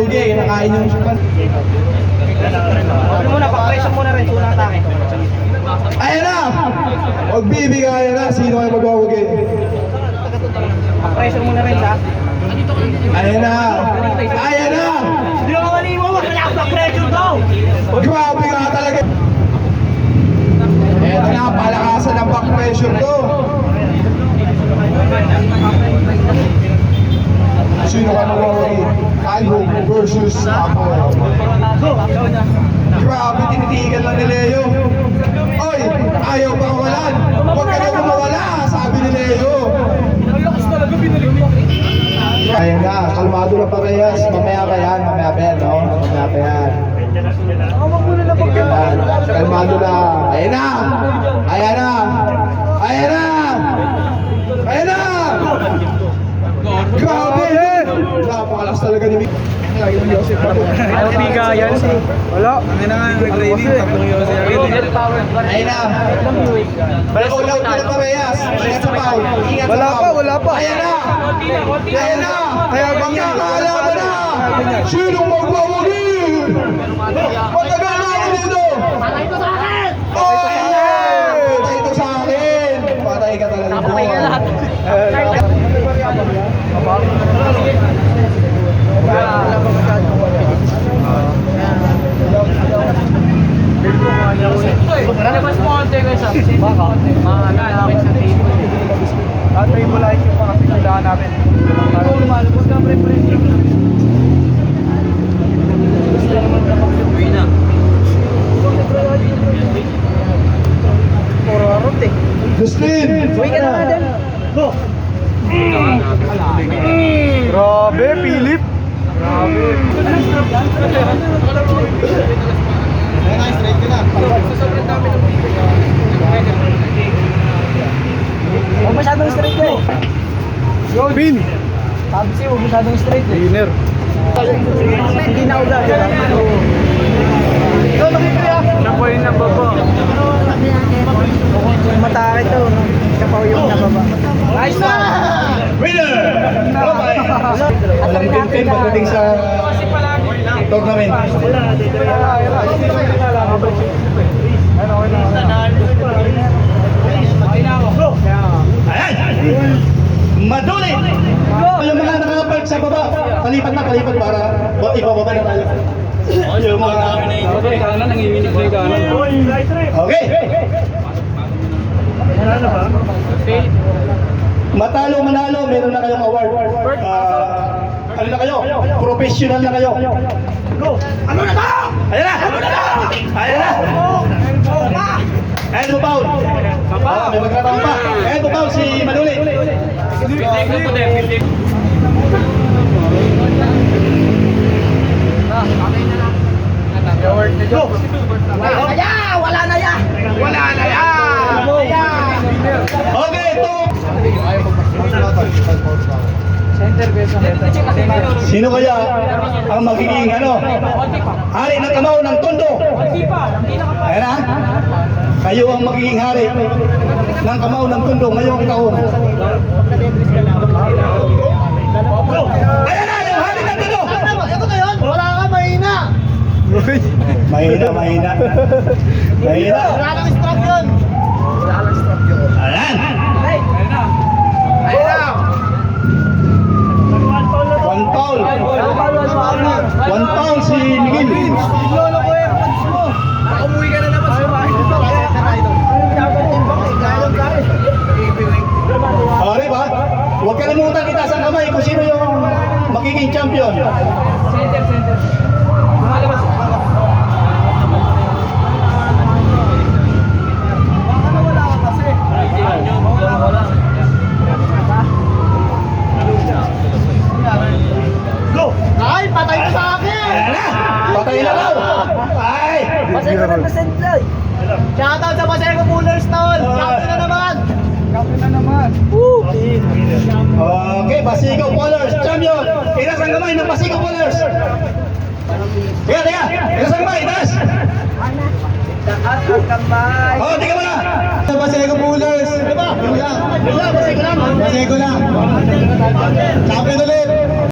Bulge, nakain yung sipan. Huwag muna, pa-pressure muna rin, unang atake. Ayan na! Magbibigayan na, sino kayo magwawagi? Pa-pressure muna rin sa. Ayan na! Ayan na! Hindi ako malimu, wala akong pa-pressure daw! Grabe nga talaga! Eto na, palakasan ng back pressure to. Sino ka magwawagi? Albo versus Apo. Grabe, tinitigan lang ni Leo. Oy, ayaw pa kawalan. Huwag ka na mawala, sabi ni Leo. Ayan na, kalmado na parehas. Mamaya pa yan, no? Mamaya pa yan. Ayan, kalmado na. Ayan na! Ayan na! Ayan na! Ayan na! Grabe! Napakalakas talaga ni Miguel. Bigayan. Wala. Ang ina nga, nag-training, tatlong yosi agad eh. Ayun na. All out na parehas. Ingat sa foul. Ingat sa Wala foul. pa, wala pa. Ayan na. Ayan na. Kaya ganyan. Magkakaalaman na. Sinong magwawagi? Matagal na ako dito. Patay ito sa akin. Patay ito sa akin. Patay ka talaga. Patay ka lahat. Labas mo konti guys ah. Baka? Mahanapin sa table. Tatay mo like yung mga pinulahan namin. Lumalabas ka pre-pressure. Uwi na. Puro arot eh. Justin. Uwi ka na nga dyan. Go! Grabe, Philip. Grabe. Huwag masyadong straight eh. Pin. Sabi siya, huwag masyadong straight eh. Winner. Hindi na uga. Ikaw makikaya. Napoy na baba. Matake to. Kapaw yung nababa. Nice na! Winner! Walang content pagdating sa tournament. Ayan! Maduli! Yung mga nakapark sa baba, palipat para ibababa na tayo. Yung mga... Kanan, nangiwinig na yung kanan. Okay! Matalo, manalo, meron na kayong award. Ano na kayo? Professional na kayo. Go! Ano na to? Ayan na! Ano na to? Ayan na! Ayan mo, Paul. May magkataon pa. Ayan mo, Paul, si Manuli. Go! Wala na ya! Okay, ito. Center beso. Sino kaya ang magiging hari ng Kamao ng Tondo? Ayan na. Kayo ang magiging hari ng Kamao ng Tondo ngayong taon. Ayan na, yung hari ng Tondo. Wala ka, mahina! Mahina. Wala kang strap yun! Ayan. One foul si Miguel. Lolo ko eh, pants mo! Umuwi ka na naman sa bahay. Okay ba? Huwag kalimutan kita sa kamay kung sino yung magiging champion. Center. Lumalabas. Baka nawala ka kasi. Go! Ay, patay ka sa akin! Ayan na! Patay na daw! Ay! Pasay ka represent lang. Shoutout sa Pasay ko Pullers Town. Champion na naman. Woo! Okay, Basigo Pullers, champion! Itas ang kamay ng Basigo Pullers! Teka! Itas ang kamay, itas! Taas ang kamay. Oh, tika mo na! Basigo Pullers! Diba? Yun lang, Basigo lang! Champion ulit!